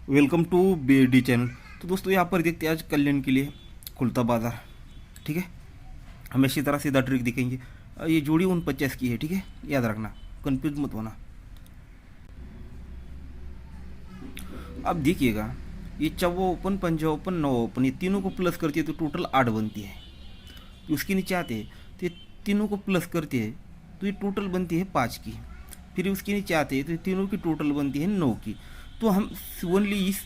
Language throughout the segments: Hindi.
Welcome to BD channel. तो दोस्तों यहाँ पर देखते हैं आज कल्याण के लिए खुलता बाजार। ठीक है, हम इसी तरह सीधा ट्रिक दिखेंगे। ये जोड़ी 49 की है, ठीक है, याद रखना, कंफ्यूज मत होना। अब देखिएगा, ये चौवा ओपन, पंजा ओपन, नौ ओपन, ये तीनों को प्लस करती है तो टोटल 8 बनती है। तो उसके नीचे आते हैं तो ये तीनों को प्लस करते हैं तो ये टोटल बनती है 5 की। फिर उसके नीचे आते हैं तो ये तीनों की टोटल बनती है 9 की। तो हम ओनली इस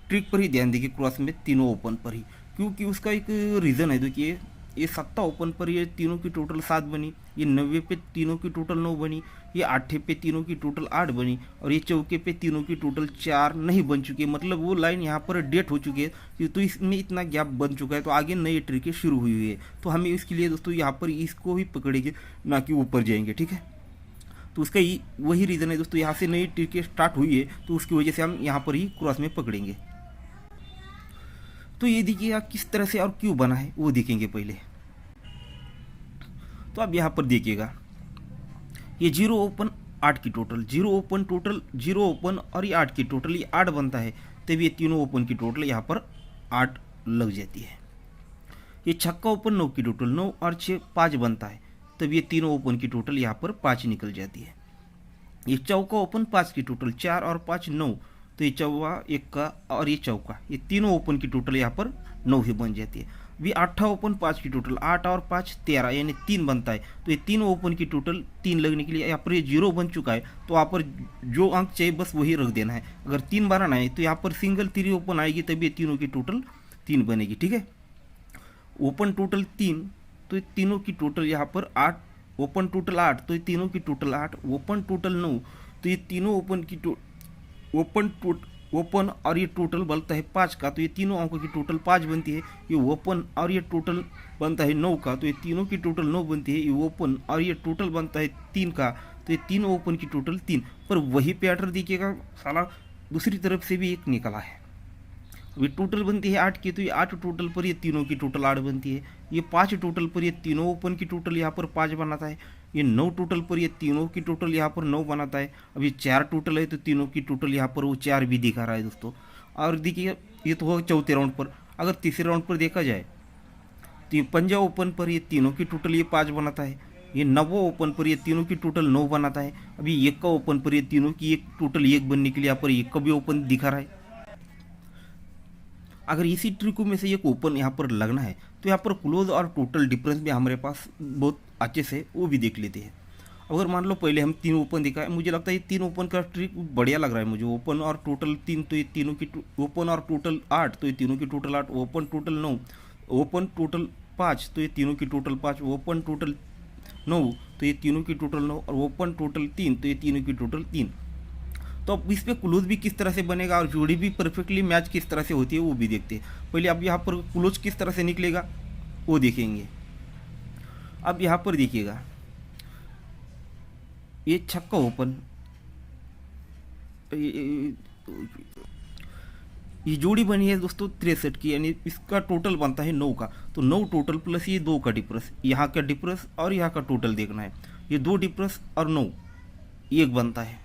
ट्रिक पर ही ध्यान देंगे, क्रॉस में तीनों ओपन पर ही, क्योंकि उसका एक रीज़न है। देखिए, ये 7 ओपन पर ये तीनों की टोटल 7 बनी, ये 90 पे तीनों की टोटल 9 बनी, ये 8 पे तीनों की टोटल 8 बनी, और ये चौके पे तीनों की टोटल 4 नहीं बन चुकी है। मतलब वो लाइन यहाँ पर डेट हो चुकी है, तो इसमें इतना गैप बन चुका है, तो आगे नई ट्रिकें शुरू हुई है। तो हमें इसके लिए दोस्तों यहाँ पर इसको ही पकड़ेंगे, ना कि ऊपर जाएंगे। ठीक है, तो उसका वही रीज़न है दोस्तों, यहाँ से नई ट्रिकें स्टार्ट हुई है, तो उसकी वजह से हम यहाँ पर ही क्रॉस में पकड़ेंगे। तो ये देखिएगा किस तरह से और क्यों बना है वो देखेंगे पहले। तो अब यहाँ पर देखिएगा, ये 0 ओपन 8 की टोटल, 0 ओपन टोटल, 0 ओपन और ये 8 की टोटल, ये 8 बनता है। तब ये तीनों ओपन की टोटल यहाँ पर 8 लग जाती है। ये छक्का ओपन 9 की टोटल, 9 और 6 5 बनता है। तब ये तीनों ओपन की टोटल यहाँ पर 5 निकल जाती है। ये चौका ओपन 5 की टोटल, 4 और 5 9, तो ये चौवा, इक्का और ये चौका, ये तीनों ओपन की टोटल यहाँ पर 9 ही बन जाती है। अभी 8 ओपन 5 की टोटल, 8 और 5 13, यानी 3 बनता है। तो ये तीनों ओपन की टोटल 3 लगने के लिए यहाँ पर ये 0 बन चुका है। तो यहाँ पर जो अंक चाहिए बस वही रख देना है। अगर 3 बनाना है तो यहाँ पर सिंगल 3 ओपन आएगी, तभी ये तीनों की टोटल 3 बनेगी। ठीक है, ओपन टोटल 3, तो ये तीनों की टोटल यहाँ पर 8, ओपन टोटल 8, तो ये तीनों की टोटल 8, ओपन टोटल 9, तो ये तीनों ओपन की ओपन और ये टोटल बनता है 5 का, तो ये तीनों अंकों की टोटल 5 बनती है। ये ओपन और ये टोटल बनता है 9 का, तो ये तीनों की टोटल 9 बनती है। ये ओपन और ये टोटल बनता है 3 का, तो ये तीनों ओपन की टोटल 3। पर वही पैटर्न देखिएगा, साला दूसरी तरफ से भी एक निकला है। ये टोटल बनती है 8 की, तो ये 8 टोटल पर ये तीनों की टोटल 8 बनती है। ये 5 टोटल पर ये तीनों ओपन की टोटल यहाँ पर 5 बनाता है। ये 9 टोटल पर ये तीनों की टोटल यहाँ पर 9 बनाता है। अब ये 4 टोटल है, तो तीनों की टोटल यहाँ पर वो 4 भी दिखा रहा है दोस्तों। और देखिए, ये तो होगा चौथे राउंड पर। अगर तीसरे राउंड पर देखा जाए तो ये पंजा ओपन पर ये तीनों की टोटल ये 5 बनाता है। ये नवा ओपन पर ये तीनों की टोटल 9 बनाता है। अभी एक का ओपन पर ये तीनों की एक टोटल 1 बनने के लिए यहाँ पर एक का भी ओपन दिखा रहा है। अगर इसी ट्रिक में से एक ओपन यहाँ पर लगना है तो यहाँ पर क्लोज और टोटल डिफरेंस भी हमारे पास बहुत अच्छे से वो भी देख लेते हैं। अगर मान लो पहले हम 3 ओपन दिखाए, मुझे लगता है ये 3 ओपन का ट्रिक बढ़िया लग रहा है मुझे। ओपन और टोटल 3, तो ये तीनों की ओपन और टोटल 8, तो ये तीनों की total 8, open total 9, open total 5, तो ये तीनों की टोटल 5, ओपन टोटल 9, तो ये तीनों की टोटल 9, और ओपन टोटल 3, तो ये तीनों की टोटल 3। तो अब इस पर क्लोज भी किस तरह से बनेगा और जोड़ी भी परफेक्टली मैच किस तरह से होती है वो भी देखते हैं। पहले अब यहाँ पर क्लोज किस तरह से निकलेगा वो देखेंगे। अब यहाँ पर देखिएगा, ये छक्का ओपन, ये जोड़ी बनी है दोस्तों 63 की, यानी इसका टोटल बनता है 9 का। तो 9 टोटल प्लस ये 2 का डिफरेंस, यहाँ का डिफरेंस और यहाँ का टोटल देखना है। ये 2 डिफरेंस और 9 1 बनता है।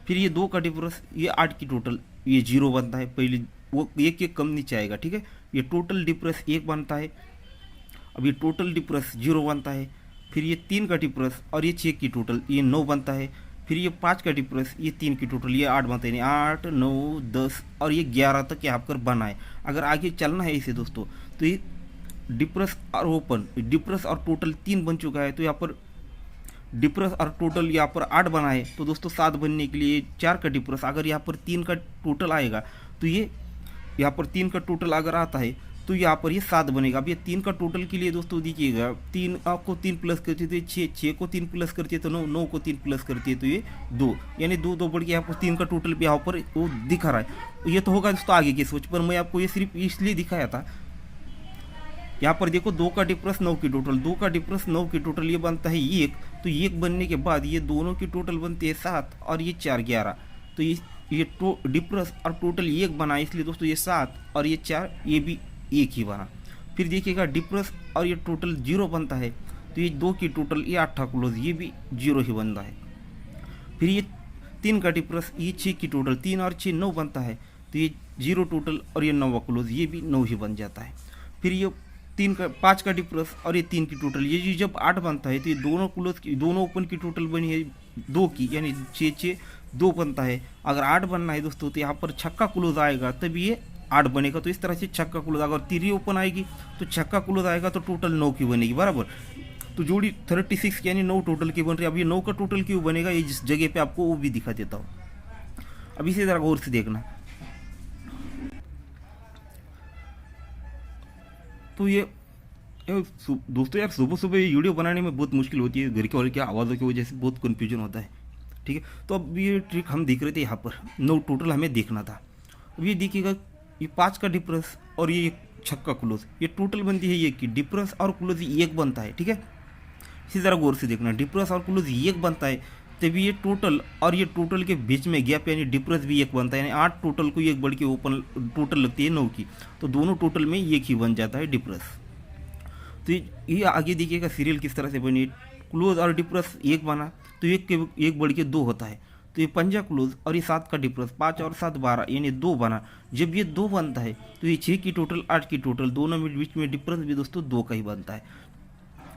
फिर ये 2 का डिफरेंस, ये 8 की टोटल, ये 0 बनता है। पहले वो एक कम नीचे आएगा। ठीक है, ये टोटल डिफरेंस 1 बनता है। अब ये टोटल डिफरेंस 0 बनता है। फिर ये 3 का डिफरेंस और ये 6 की टोटल, ये 9 बनता है। फिर ये 5 का डिफरेंस, ये 3 की टोटल, ये 8 बनता है। 8 9 10 और ये 11 तक यहाँ पर बना है। अगर आगे चलना है इसे दोस्तों, तो ये डिफरेंस और ओपन, डिफरेंस और टोटल 3 बन चुका है। तो यहाँ पर डिफरेंस और टोटल यहाँ पर 8 बना है। तो दोस्तों 7 बनने के लिए 4 का डिफरेंस, अगर यहाँ पर 3 का टोटल आएगा तो ये यहाँ पर 3 का टोटल अगर आता है तो यहाँ पर ये 7 बनेगा। अब ये 3 का टोटल के लिए दोस्तों देखिएगा, 3 आपको 3 प्लस करते तो 6, 6 को 3 प्लस करते तो 9, 9 को 3 प्लस करते तो ये 2, यानी 2 2 बढ़ के यहाँ पर 3 का टोटल भी यहाँ पर वो दिखा रहा है। ये तो होगा दोस्तों आगे की सोच, पर मैं आपको ये सिर्फ इसलिए दिखाया था। यहाँ पर देखो 2 का डिफरेंस 9 की टोटल, 2 का डिफरेंस 9 की टोटल, ये बनता है 1। तो 1 बनने के बाद ये दोनों की टोटल बनती है 7 और ये 4 11। तो ये डिफरेंस और टोटल 1 बना, इसलिए दोस्तों ये 7 और ये 4 ये भी 1 ही बना। फिर देखिएगा डिफरेंस और ये टोटल 0 बनता है। तो ये 2 की टोटल, ये 8 क्लोज, ये भी 0 ही बनता है। फिर ये 3 का डिफरेंस, ये 6 की टोटल, 3 और 6 9 बनता है। तो ये 0 टोटल और ये 9वां क्लोज, ये भी 9 ही बन जाता है। फिर ये 5 का डिफरेंस और ये 3 की टोटल, ये जब 8 बनता है तो ये दोनों क्लोज की, दोनों ओपन की टोटल बनी है 2 की, यानी 6 2 बनता है। अगर 8 बनना है दोस्तों तो यहाँ पर छक्का क्लोज आएगा तब ये 8 बनेगा। तो इस तरह से छक्का क्लोज, अगर 3 ओपन आएगी तो छक्का क्लोज आएगा तो टोटल 9 की बनेगी, बराबर। तो जोड़ी 36 यानी 9 टोटल की बन रही है। अब ये 9 का टोटल क्यों बनेगा, ये जिस जगह पे आपको वो भी दिखा देता हूँ। अब इसे ज़रा गौर से देखना। तो ये दोस्तों यार, सुबह सुबह ये वीडियो बनाने में बहुत मुश्किल होती है, घर के और क्या आवाज़ों की वजह से बहुत कन्फ्यूजन होता है, ठीक है। तो अब ये ट्रिक हम देख रहे थे, यहाँ पर 9 टोटल हमें देखना था। अब ये देखिएगा, ये 5 का डिफरेंस और ये छक्का क्लोज, ये टोटल बनती है 1 की, डिफरेंस और क्लोज 1 बनता है, ठीक है। इसी तरह गौर से देखना, डिफरेंस और क्लोज 1 बनता है तभी ये टोटल और ये टोटल के बीच में गैप यानी डिफरेंस भी 1 बनता है, यानी 8 टोटल को 1 बढ़ के ओपन टोटल लगती है 9 की, तो दोनों टोटल में 1 ही बन जाता है डिफरेंस। तो ये आगे देखिएगा सीरियल किस तरह से बनी, क्लोज और डिफरेंस 1 बना तो 1 बढ़ के 2 होता है। तो ये 5 क्लोज और ये 7 का डिफरेंस, 5 और 7 12 यानी 2 बना। जब ये 2 बनता है तो ये 6 की टोटल 8 की टोटल, दोनों में बीच में डिफरेंस भी दोस्तों 2 का ही बनता है।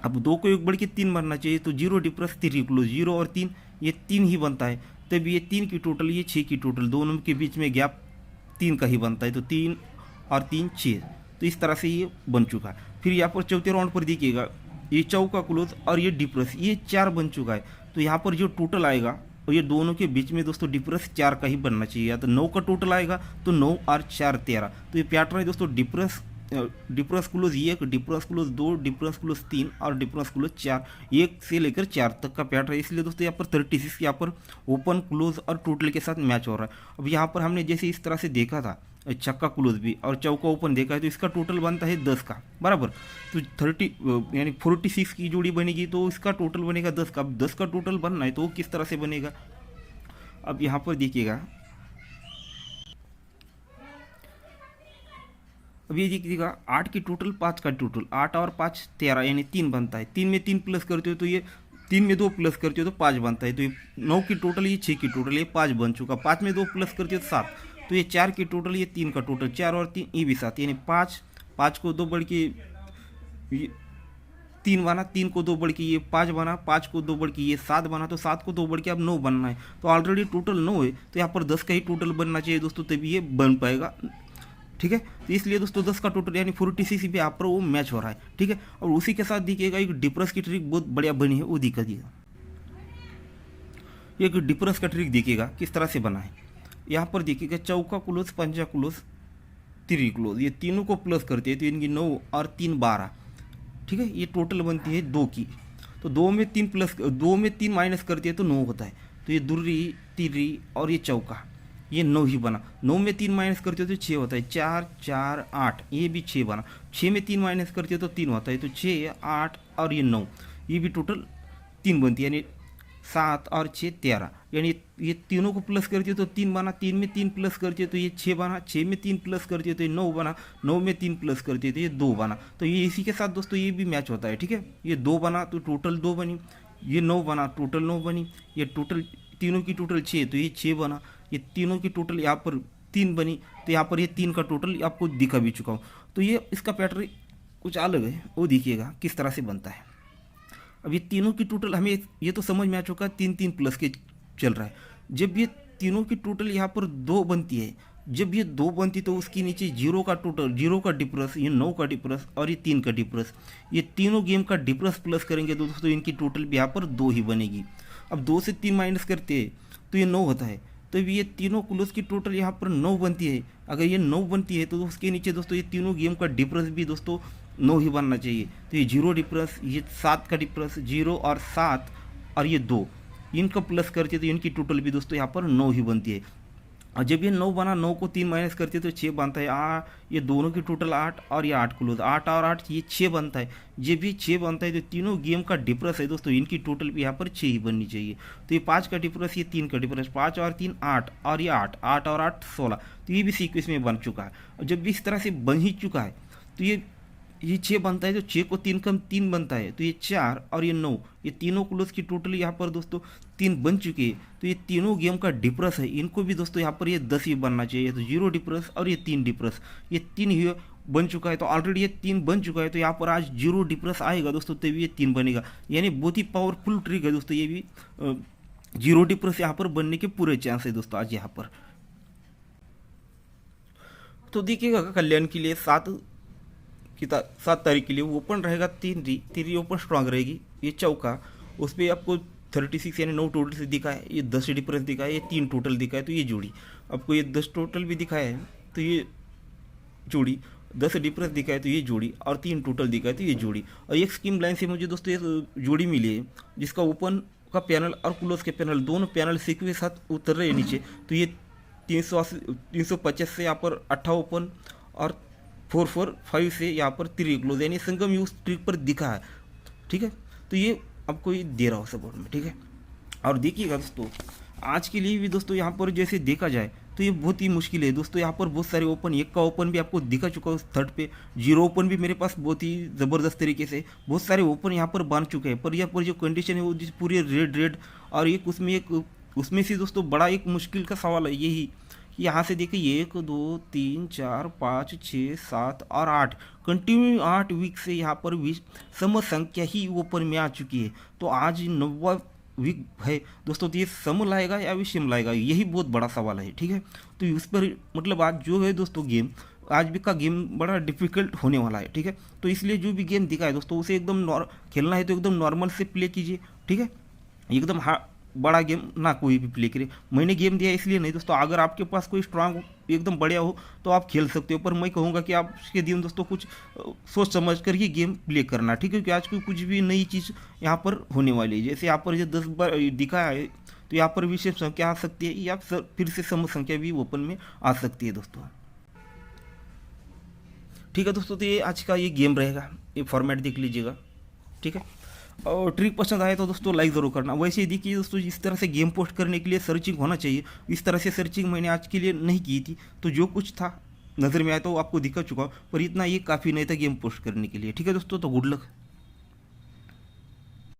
अब 2 को 1 बढ़ के 3 बनना चाहिए, तो 0 डिफरेंस 3 क्लोज, 0 और 3 ये 3 ही बनता है। तब ये 3 की टोटल, ये 6 की टोटल, दोनों के बीच में गैप 3 का ही बनता है, तो 3 और 3 6। तो इस तरह से ये बन चुका है। फिर यहाँ पर चौथे राउंड पर देखिएगा, ये चौका क्लोज और ये डिफरेंस, ये 4 बन चुका है। तो यहाँ पर जो टोटल आएगा और ये दोनों के बीच में दोस्तों डिफरेंस 4 का ही बनना चाहिए, या तो 9 का टोटल आएगा तो 9 और 4 13। तो ये पैटर्न है दोस्तों, difference close 1, difference close 2, difference close 3 और डिफरेंस क्लोज 4, 1 से लेकर 4 तक का पैटर्न है। इसलिए दोस्तों यहाँ पर 36 यहाँ पर ओपन क्लोज और टोटल के साथ मैच हो रहा है। अब यहाँ पर हमने जैसे इस तरह से देखा था, छक्का क्लोज भी और चौका ओपन देखा है, तो इसका टोटल बनता है 10 का, बराबर। तो 30 यानी 46 की जोड़ी बनेगी तो इसका टोटल बनेगा 10 का। अब 10 का टोटल बनना है तो वो किस तरह से बनेगा, अब यहाँ पर देखिएगा। अब ये देखिएगा, 8 की टोटल, 5 का टोटल, 8 और 5 13 यानी 3 बनता है। 3 में 3 प्लस करते हो तो ये 3 में 2 प्लस करते हो तो 5 बनता है। तो ये 9 की टोटल, ये 6 की टोटल, ये 5 बन चुका। 5 में 2 प्लस करते हो तो 7, तो ये 4 की टोटल, ये 3 का टोटल, 4 और 3 ये भी 7, यानी 5 को 2 बढ़ के 3 बना, 3 को 2 बढ़ के ये 5 बना, 5 को 2 बढ़ के ये 7 बना, तो 7 को 2 बढ़ के अब 9 बनना है। तो ऑलरेडी टोटल 9 है, तो यहाँ पर 10 का ही टोटल बनना चाहिए दोस्तों, तभी ये बन पाएगा, ठीक है। तो इसलिए दोस्तों 10 का टोटल यानी 46 पे यहाँ पर वो मैच हो रहा है, ठीक है। और उसी के साथ देखिएगा एक डिफरेंस की ट्रिक बहुत बढ़िया बनी है, वो दिखा दिएगा। एक डिफरेंस का ट्रिक देखिएगा किस तरह से बना है। यहाँ पर देखिएगा, चौका क्लोज, पंजा क्लोज, 3 क्लोज, ये तीनों को प्लस करते हैं तो इनकी 9 और 3 12, ठीक है। ये टोटल बनती है 2 की। तो 2 में 3 माइनस करते हैं तो 9 होता है। तो ये दुर्री, तिर्री और ये चौका, ये 9 ही बना। 9 में 3 माइनस करते हो तो 6 होता है, 4 4 8, ये भी 6 बना। 6 में 3 माइनस करते हो तो 3 होता है, तो 6 8 और ये 9, ये भी टोटल 3 बनती है, यानी 7 और 6 13, यानी ये तीनों को प्लस करते हो तो 3 बना। 3 में 3 प्लस करते हो तो ये 6 बना। 6 में 3 प्लस करते हो तो ये 9 बना। 9 में 3 प्लस करते हो तो ये 2 बना। तो ये इसी के साथ दोस्तों ये भी मैच होता है, ठीक है। ये 2 बना तो टोटल 2 बनी, ये 9 बना टोटल 9 बनी, ये टोटल तीनों की टोटल 6 तो ये 6 बना, ये तीनों की टोटल यहाँ पर 3 बनी, तो यहाँ पर ये 3 का टोटल आपको दिखा भी चुका हूँ। तो ये इसका पैटर्न कुछ अलग है, वो देखिएगा किस तरह से बनता है। अब ये तीनों की टोटल हमें ये तो समझ में आ चुका है, 3 3 प्लस के चल रहा है। जब ये तीनों की टोटल यहाँ पर 2 बनती है, जब ये 2 बनती तो उसके नीचे 0 का टोटल, 0 का डिफरेंस, ये 9 का डिफरेंस और ये 3 का डिफरेंस, ये तीनों गेम का डिफरेंस प्लस करेंगे तो दोस्तों इनकी टोटल भी यहाँ पर 2 ही बनेगी। अब 2 से 3 माइनस करते हैं तो ये 9 होता है, तो ये तीनों क्लोज की टोटल यहाँ पर 9 बनती है। अगर ये 9 बनती है तो उसके नीचे दोस्तों ये तीनों गेम का डिफरेंस भी दोस्तों 9 ही बनना चाहिए। तो ये 0 डिफरेंस, ये 7 का डिफरेंस, 0 और 7 और ये 2, इनका प्लस करते तो इनकी टोटल भी दोस्तों यहाँ पर 9 ही बनती है। और जब ये 9 बना, 9 को 3 माइनस करते तो 6 बनता है। ये दोनों की टोटल 8 और ये 8 क्लोज, 8 और 8 ये 6 बनता है। जब ये 6 बनता है तो तीनों गेम का डिफरेंस है दोस्तों, इनकी टोटल भी यहाँ पर 6 ही बननी चाहिए। तो ये 5 का डिफरेंस, ये 3 का डिफरेंस, 5 और 3 8 और ये 8, 8 और 8 16, तो ये भी सीक्वेंस में बन चुका है। और जब भी इस तरह से बन ही चुका है तो ये 6 बनता है, तो 6 को 3 कम 3 बनता है, तो ये 4 और ये 9, ये तीनों क्लोज की टोटल यहाँ पर दोस्तों 3 बन चुके हैं। तो ये तीनों गेम का डिफरेंस है, इनको भी दोस्तों यहाँ पर ये 10 ही बनना चाहिए। तो 0 डिफरेंस और ये 3 डिफरेंस, ये 3 ही बन चुका है। तो ऑलरेडी ये 3 बन चुका है, तो यहाँ पर आज 0 डिफरेंस आएगा दोस्तों, तभी ये 3 बनेगा। यानी बहुत ही पावरफुल ट्रिक है दोस्तों, ये भी 0 डिफरेंस यहाँ पर बनने के पूरे चांस है दोस्तों आज यहाँ पर। तो देखिएगा कल्याण के लिए 7 तारीख के लिए ओपन रहेगा 3 ओपन स्ट्रांग रहेगी। ये चौका, उस पर आपको 36 यानी 9 टोटल से दिखा है, ये 10 डिफरेंस दिखा है, ये 3 टोटल दिखा है। तो ये जोड़ी आपको ये 10 टोटल भी दिखाया है, तो ये जोड़ी 10 डिफरेंस दिखा है, तो ये जोड़ी, और 3 टोटल दिखा है, तो ये जोड़ी। और एक स्कीम लाइन से मुझे दोस्तों ये जोड़ी मिली है, जिसका ओपन का पैनल और क्लोज के पैनल दोनों पैनल सीक्वे के साथ उतर रहे हैं नीचे। तो ये 350 से यहाँ पर 8 ओपन और 445 से यहाँ पर 3 क्लोज, यानी संगम यूज ट्रिक पर दिखा है। ठीक है, तो ये आपको ये दे रहा हो सपोर्ट में। ठीक है, और देखिएगा दोस्तों आज के लिए भी दोस्तों यहाँ पर जैसे देखा जाए तो ये बहुत ही मुश्किल है दोस्तों। यहाँ पर बहुत सारे ओपन, एक का ओपन भी आपको दिखा चुका है थर्ड पे, 0 ओपन भी मेरे पास बहुत ही ज़बरदस्त तरीके से बहुत सारे ओपन यहाँ पर बन चुके हैं। पर यहाँ पर जो कंडीशन है वो पूरी रेड और उसमें से दोस्तों बड़ा एक मुश्किल का सवाल है यही कि यहाँ से देखिए 1 2 3 4 5 6 7 और 8 कंटिन्यू 8 वीक से यहाँ पर सम संख्या ही ओपन में आ चुकी है। तो आज 9वां वीक है दोस्तों, तो ये सम लाएगा या विषम लाएगा, यही बहुत बड़ा सवाल है। ठीक है, तो उस पर मतलब आज जो है दोस्तों गेम, आज भी का गेम बड़ा डिफिकल्ट होने वाला है। ठीक है, तो इसलिए जो भी गेम दिखा है दोस्तों उसे एकदम खेलना है तो एकदम नॉर्मल से प्ले कीजिए। ठीक है, एकदम बड़ा गेम ना कोई भी प्ले करे। मैंने गेम दिया इसलिए नहीं दोस्तों, अगर आपके पास कोई स्ट्रांग एकदम बढ़िया हो तो आप खेल सकते हो, पर मैं कहूँगा कि आप इसके दिन दोस्तों कुछ सोच समझ कर ही गेम प्ले करना। ठीक है, क्योंकि आज कोई कुछ भी नई चीज़ यहाँ पर होने वाली है। जैसे यहाँ पर जो 10 बार दिखा है, तो यहाँ पर विषम संख्या आ सकती है या फिर से सम संख्या भी ओपन में आ सकती है दोस्तों। ठीक है दोस्तों, तो ये आज का ये गेम रहेगा, ये फॉर्मेट देख लीजिएगा। ठीक है, और ट्रिक पसंद आए तो दोस्तों लाइक ज़रूर करना। वैसे ही देखिए दोस्तों, इस तरह से गेम पोस्ट करने के लिए सर्चिंग होना चाहिए। इस तरह से सर्चिंग मैंने आज के लिए नहीं की थी, तो जो कुछ था नज़र में आया तो आपको दिखा चुका, पर इतना ये काफ़ी नहीं था गेम पोस्ट करने के लिए। ठीक है दोस्तों, तो गुड लक।